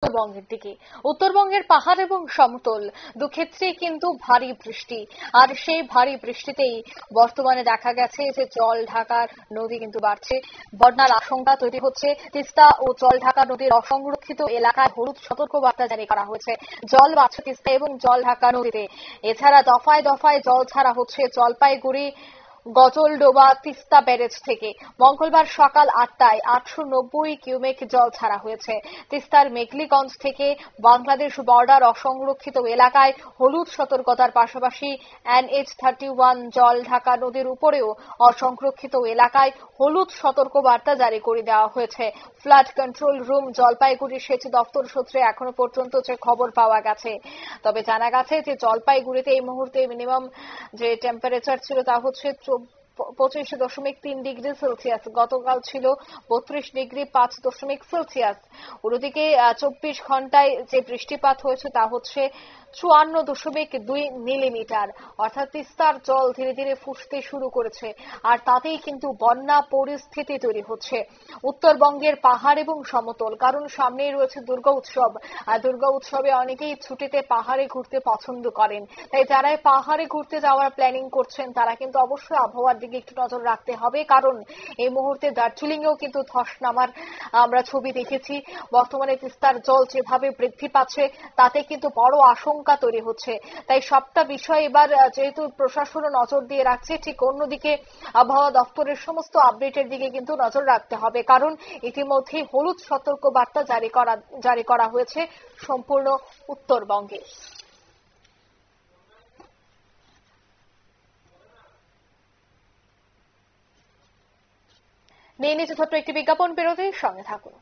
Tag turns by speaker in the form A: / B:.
A: উত্তরবঙ্গের দিকে। উত্তরবঙ্গের পাহাড় এবং সমতল দুক্ষেত্রেই কিন্তু ভারী বৃষ্টি, আর সেই ভারী বৃষ্টিতেই বর্তমানে দেখা গেছে যে জল ঢাকার নদী কিন্তু বাড়ছে। বন্যার আশঙ্কা তৈরি হচ্ছে। তিস্তা ও জল ঢাকা নদীর অসংরক্ষিত এলাকায় হলুদ সতর্কবার্তা জারি করা হয়েছে। জল বাড়ছে তিস্তা এবং জল ঢাকা নদীতে। এছাড়া দফায় দফায় জল ছাড়া হচ্ছে জলপাইগুড়ি গজলডোবা তিস্তা ব্যারেজ থেকে। মঙ্গলবার সকাল 8টায় 890 কিউমেক জল ছাড়া হয়েছে। তিস্তার মেঘলিগঞ্জ থেকে বাংলাদেশ বর্ডার অসংরক্ষিত এলাকায় হলুদ সতর্কতার পাশাপাশি NH-31 জল ঢাকা নদীর উপরেও অসংরক্ষিত এলাকায় হলুদ সতর্কবার্তা জারি করে দেওয়া হয়েছে। ফ্লাড কন্ট্রোল রুম জলপাইগুড়ি সেচ দপ্তর সূত্রে এখনো পর্যন্ত যে খবর পাওয়া গেছে, তবে জানা গেছে যে জলপাইগুড়িতে এই মুহূর্তে মিনিমাম যে টেম্পারেচার ছিল তা হচ্ছে 25.3 ডিগ্রি সেলসিয়াস। গতকাল ছিল 32 ডিগ্রি 5 সেলসিয়াস। অন্যদিকে 24 ঘন্টায় যে বৃষ্টিপাত হয়েছে তা হচ্ছে 54.2 মিলিমিটার। অর্থাৎ তিস্তার জল ধীরে ধীরে ফুসতে শুরু করেছে, আর তাতেই কিন্তু বন্যা পরিস্থিতি তৈরি হচ্ছে উত্তরবঙ্গের পাহাড় এবং সমতল। কারণ সামনেই রয়েছে দুর্গা উৎসব, আর দুর্গা উৎসবে অনেকেই ছুটিতে পাহাড়ে ঘুরতে পছন্দ করেন। তাই যারা পাহাড়ে ঘুরতে যাওয়ার প্ল্যানিং করছেন তারা কিন্তু অবশ্যই আবহাওয়ার দিকে একটু নজর রাখতে হবে। কারণ এই মুহূর্তে দার্জিলিং এও কিন্তু ধস নামার আমরা ছবি দেখেছি। বর্তমানে তিস্তার জল যেভাবে বৃদ্ধি পাচ্ছে তাতে কিন্তু বড় আশঙ্কা তৈরি হচ্ছে। তাই সবটা বিষয় এবার যেহেতু প্রশাসনও নজর দিয়ে রাখছে, ঠিক অন্যদিকে আবহাওয়া দপ্তরের সমস্ত আপডেটের দিকে কিন্তু নজর রাখতে হবে। কারণ ইতিমধ্যে হলুদ সতর্কবার্তা জারি করা হয়েছে সম্পূর্ণ উত্তরবঙ্গে। নিয়ে নিচ্ছে ছোট্ট একটি বিজ্ঞাপন বিরতির সঙ্গে থাকুন।